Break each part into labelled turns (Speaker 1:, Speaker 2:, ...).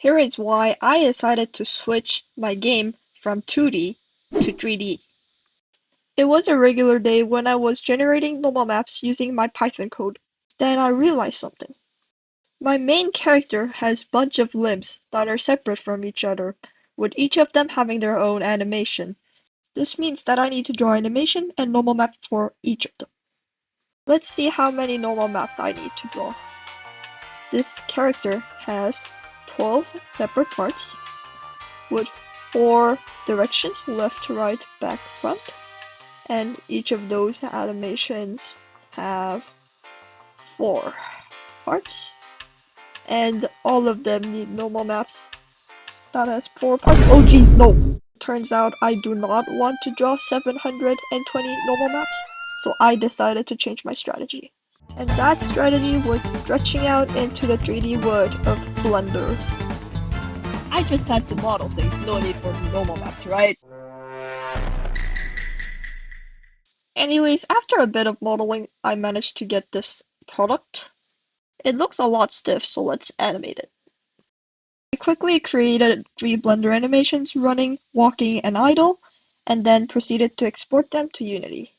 Speaker 1: Here is why I decided to switch my game from 2D to 3D. It was a regular day when I was generating normal maps using my Python code. Then I realized something. My main character has bunch of limbs that are separate from each other, with each of them having their own animation. This means that I need to draw animation and normal map for each of them. Let's see how many normal maps I need to draw. This character has 12 separate parts with 4 directions, left to right, back, front, and each of those animations have 4 parts, and all of them need normal maps. That has 4 parts. Oh geez, no! Turns out I do not want to draw 720 normal maps, so I decided to change my strategy. And that strategy was stretching out into the 3D world of Blender. I just had to model things, no need for normal maps, right? Anyways, after a bit of modeling, I managed to get this product. It looks a lot stiff, so let's animate it. I quickly created 3 Blender animations running, walking, and idle, and then proceeded to export them to Unity.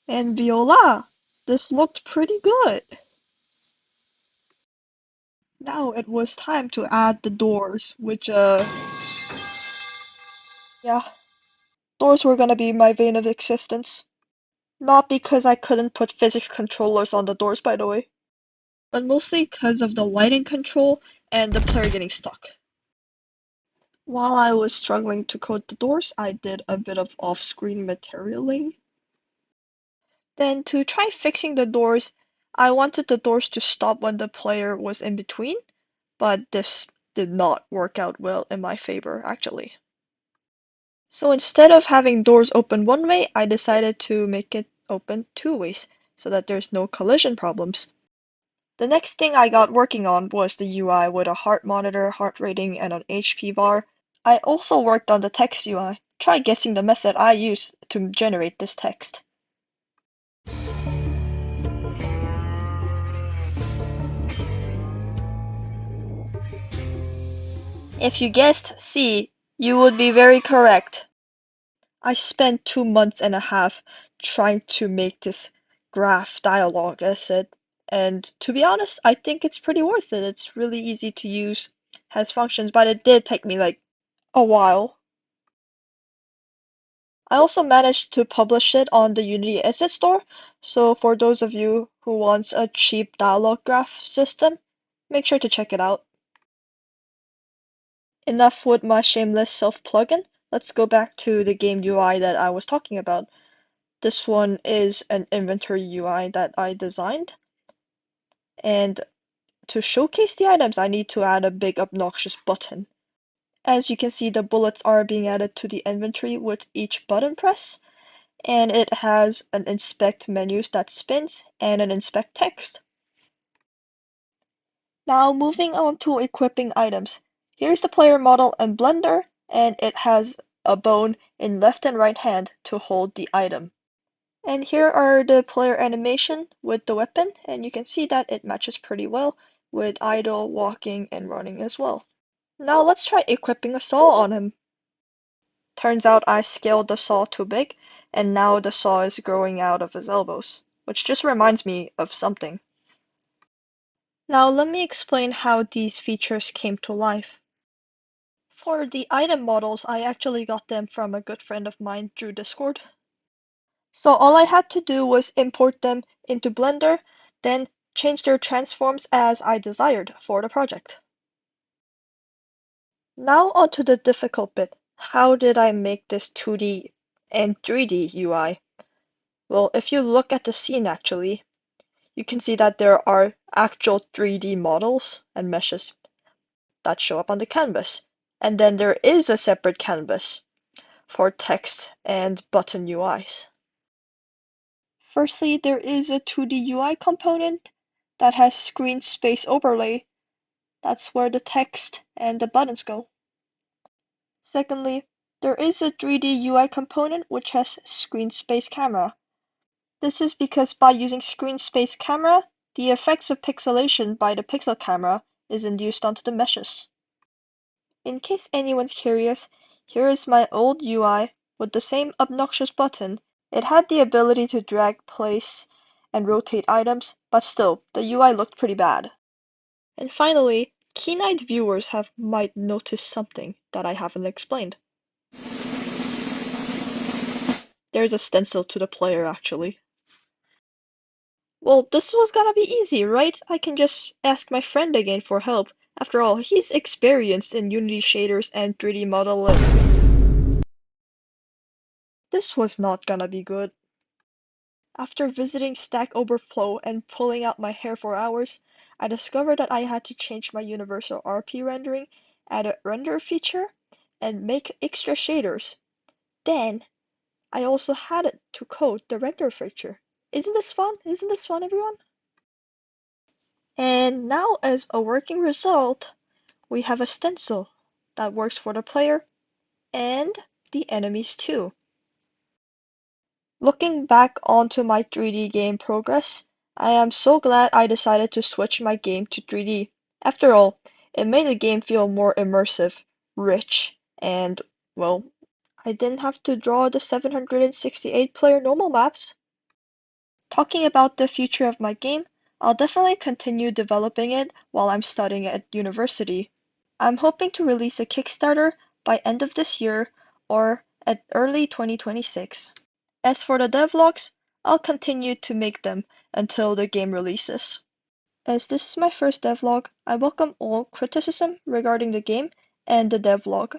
Speaker 1: And voila! This looked pretty good. Now it was time to add the doors, which yeah, doors were gonna be my vein of existence. Not because I couldn't put physics controllers on the doors, by the way, but mostly because of the lighting control and the player getting stuck. While I was struggling to code the doors, I did a bit of off-screen materialing. Then to try fixing the doors, I wanted the doors to stop when the player was in between, but this did not work out well in my favor, actually. So instead of having doors open one way, I decided to make it open 2 ways, so that there's no collision problems. The next thing I got working on was the UI with a heart monitor, heart rating, and an HP bar. I also worked on the text UI. Try guessing the method I used to generate this text. If you guessed C, you would be very correct. I spent 2 months and a half trying to make this graph dialogue essay, and to be honest, I think it's pretty worth it. It's really easy to use, has functions, but it did take me like a while. I also managed to publish it on the Unity Asset Store, so for those of you who wants a cheap dialogue graph system, make sure to check it out. Enough with my shameless self-plugin. Let's go back to the game UI that I was talking about. This one is an inventory UI that I designed. And to showcase the items, I need to add a big obnoxious button. As you can see, the bullets are being added to the inventory with each button press, and it has an inspect menu that spins and an inspect text. Now moving on to equipping items. Here's the player model in Blender, and it has a bone in left and right hand to hold the item. And here are the player animation with the weapon, and you can see that it matches pretty well with idle, walking, and running as well. Now let's try equipping a saw on him. Turns out I scaled the saw too big, and now the saw is growing out of his elbows, which just reminds me of something. Now let me explain how these features came to life. For the item models, I actually got them from a good friend of mine through Discord. So all I had to do was import them into Blender, then change their transforms as I desired for the project. Now onto the difficult bit. How did I make this 2D and 3D UI? Well, if you look at the scene actually, you can see that there are actual 3D models and meshes that show up on the canvas. And then there is a separate canvas for text and button UIs. Firstly, there is a 2D UI component that has screen space overlay. That's where the text and the buttons go. Secondly, there is a 3D UI component which has screen space camera. This is because by using screen space camera, the effects of pixelation by the pixel camera is induced onto the meshes. In case anyone's curious, here is my old UI with the same obnoxious button. It had the ability to drag, place, and rotate items, but still, the UI looked pretty bad. And finally, keen-eyed viewers might notice something that I haven't explained. There's a stencil to the player, actually. Well, this was gonna be easy, right? I can just ask my friend again for help. After all, he's experienced in Unity shaders and 3D modeling. This was not gonna be good. After visiting Stack Overflow and pulling out my hair for hours, I discovered that I had to change my universal RP rendering, add a render feature, and make extra shaders. Then, I also had to code the render feature. Isn't this fun? Isn't this fun, everyone? And now, as a working result, we have a stencil that works for the player and the enemies too. Looking back onto my 3D game progress, I am so glad I decided to switch my game to 3D. After all, it made the game feel more immersive, rich, and, well, I didn't have to draw the 768 player normal maps. Talking about the future of my game, I'll definitely continue developing it while I'm studying at university. I'm hoping to release a Kickstarter by end of this year or at early 2026. As for the devlogs, I'll continue to make them until the game releases. As this is my first devlog, I welcome all criticism regarding the game and the devlog.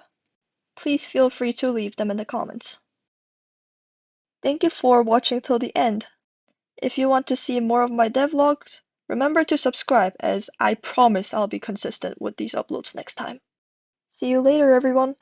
Speaker 1: Please feel free to leave them in the comments. Thank you for watching till the end. If you want to see more of my devlogs, remember to subscribe as I promise I'll be consistent with these uploads next time. See you later, everyone.